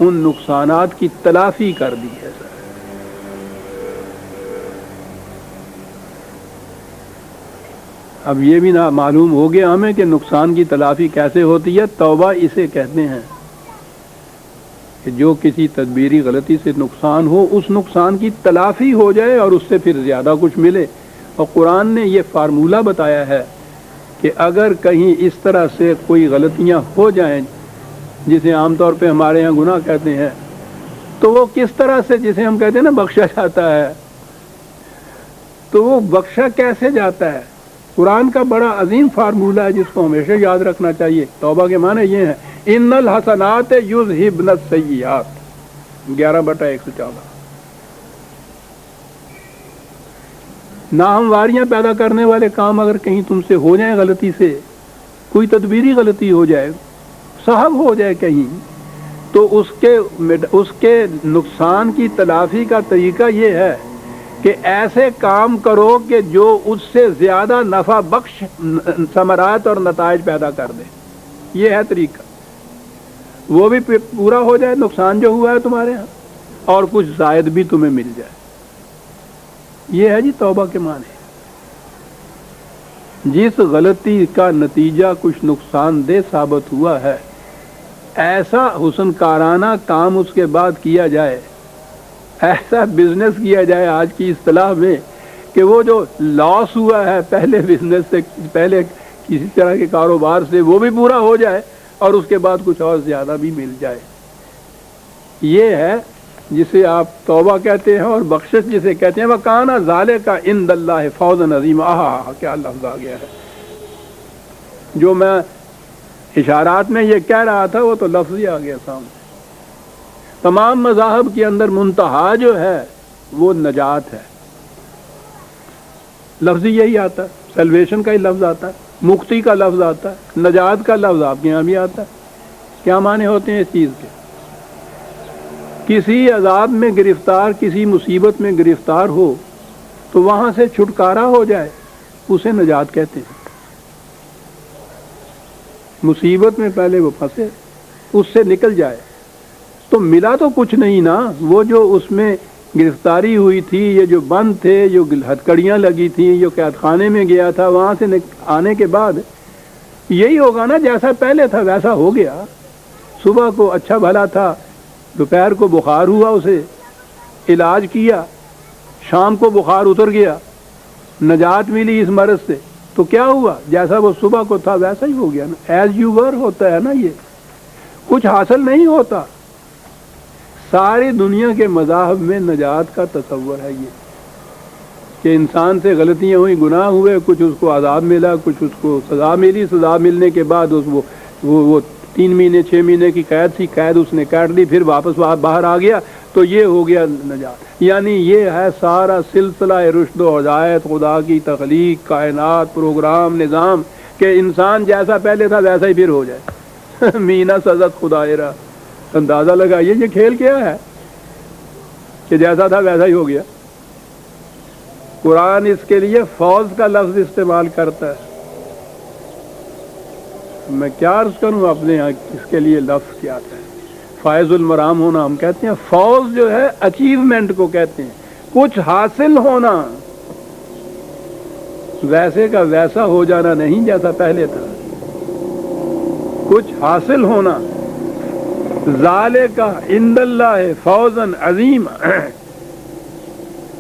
ان نقصانات کی تلافی کر دی ہے. اب یہ بھی نہ معلوم ہو گیا ہمیں کہ نقصان کی تلافی کیسے ہوتی ہے. توبہ اسے کہتے ہیں کہ جو کسی تدبیری غلطی سے نقصان ہو اس نقصان کی تلافی ہو جائے اور اس سے پھر زیادہ کچھ ملے. اور قرآن نے یہ فارمولہ بتایا ہے کہ اگر کہیں اس طرح سے کوئی غلطیاں ہو جائیں جسے عام طور پہ ہمارے ہاں گناہ کہتے ہیں, تو وہ کس طرح سے, جسے ہم کہتے ہیں نا بخشا جاتا ہے, تو وہ بخشا کیسے جاتا ہے. قرآن کا بڑا عظیم فارمولہ ہے جس کو ہمیشہ یاد رکھنا چاہیے. توبہ کے معنی یہ ہیں ان الحسنات یذہبن السیئات 11/114. ناہمواریاں پیدا کرنے والے کام اگر کہیں تم سے ہو جائیں غلطی سے, کوئی تدبیری غلطی ہو جائے, صحب ہو جائے کہیں, تو اس کے نقصان کی تلافی کا طریقہ یہ ہے کہ ایسے کام کرو کہ جو اس سے زیادہ نفع بخش ثمرات اور نتائج پیدا کر دے. یہ ہے طریقہ. وہ بھی پورا ہو جائے نقصان جو ہوا ہے تمہارے ہاں, اور کچھ زائد بھی تمہیں مل جائے. یہ ہے جی توبہ کے معنی. جس غلطی کا نتیجہ کچھ نقصان دہ ثابت ہوا ہے, ایسا حسن کارانہ کام اس کے بعد کیا جائے, ایسا بزنس کیا جائے آج کی اصطلاح میں کہ وہ جو لاس ہوا ہے پہلے بزنس سے, پہلے کسی طرح کے کاروبار سے, وہ بھی پورا ہو جائے اور اس کے بعد کچھ اور زیادہ بھی مل جائے. یہ ہے جسے آپ توبہ کہتے ہیں, اور بخشش جسے کہتے ہیں. وَكَانَ ذَلِكَ عِندَ اللَّهِ فَوْزًا عَظِيمًا. کیا لفظ آ گیا ہے. جو میں اشارات میں یہ کہہ رہا تھا وہ تو لفظ ہی آ گیا سامنے. تمام مذاہب کے اندر منتہا جو ہے وہ نجات ہے. لفظ یہی آتا ہے, سیلویشن کا ہی لفظ آتا ہے, مکتی کا لفظ آتا ہے, نجات کا لفظ آپ کے یہاں بھی آتا ہے. کیا معنی ہوتے ہیں اس چیز کے؟ کسی عذاب میں گرفتار, کسی مصیبت میں گرفتار ہو تو وہاں سے چھٹکارا ہو جائے, اسے نجات کہتے ہیں. مصیبت میں پہلے وہ پھنسے, اس سے نکل جائے تو ملا تو کچھ نہیں نا. وہ جو اس میں گرفتاری ہوئی تھی, یہ جو بند تھے, جو ہتکڑیاں لگی تھیں, جو قید خانے میں گیا تھا, وہاں سے آنے کے بعد یہی ہوگا نا جیسا پہلے تھا ویسا ہو گیا. صبح کو اچھا بھلا تھا, دوپہر کو بخار ہوا, اسے علاج کیا, شام کو بخار اتر گیا, نجات ملی اس مرض سے, تو کیا ہوا؟ جیسا وہ صبح کو تھا ویسا ہی ہو گیا نا. ایز یو ور ہوتا ہے نا. یہ کچھ حاصل نہیں ہوتا. ساری دنیا کے مذاہب میں نجات کا تصور ہے یہ کہ انسان سے غلطیاں ہوئی, گناہ ہوئے, کچھ اس کو عذاب ملا, کچھ اس کو سزا ملی, سزا ملنے کے بعد وہ 3 مہینے 6 مہینے کی قید تھی, قید اس نے کاٹ لی, پھر واپس باہر آ گیا, تو یہ ہو گیا نجات. یعنی یہ ہے سارا سلسلہ رشد و ہدایت, خدا کی تخلیق, کائنات, پروگرام, نظام, کہ انسان جیسا پہلے تھا ویسا ہی پھر ہو جائے. مینا سزت خدا را. اندازہ لگائیے یہ کھیل کیا ہے کہ جیسا تھا ویسا ہی ہو گیا. قرآن اس کے لیے فوز کا لفظ استعمال کرتا ہے. میں کیا عرض کروں اپنے یہاں اس کے لیے لفظ کیا آتا ہے. فائز المرام ہونا ہم کہتے ہیں, فوز جو ہے اچیومنٹ کو کہتے ہیں, کچھ حاصل ہونا, ویسے کا ویسا ہو جانا نہیں جیسا پہلے تھا, کچھ حاصل ہونا. ذالک عند اللہ فوزا عظیم.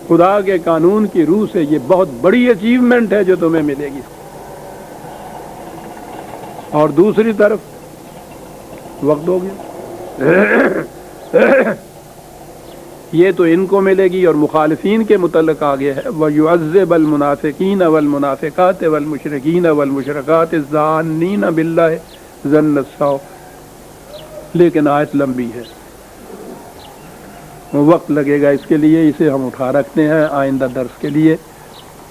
خدا کے قانون کی روح سے یہ بہت بڑی اچیومنٹ ہے جو تمہیں ملے گی. اور دوسری طرف وقت ہو گیا, یہ تو ان کو ملے گی. اور مخالفین کے متعلق آ گیا ہے وَيُعَذِّبَ الْمُنَافِقِينَ وَالْمُنَافِقَاتِ وَالْمُشْرِكِينَ وَالْمُشْرِكَاتِ الظَّانِّينَ بِاللَّهِ ظَنَّ السَّوْءِ. لیکن آیت لمبی ہے, وقت لگے گا اس کے لیے, اسے ہم اٹھا رکھتے ہیں آئندہ درس کے لیے.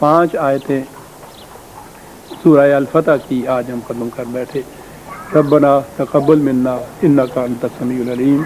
5 آیتیں سورہ الفتح کی آج ہم ختم کر بیٹھے. ربنا تقبل منا انک انت السمیع العلیم.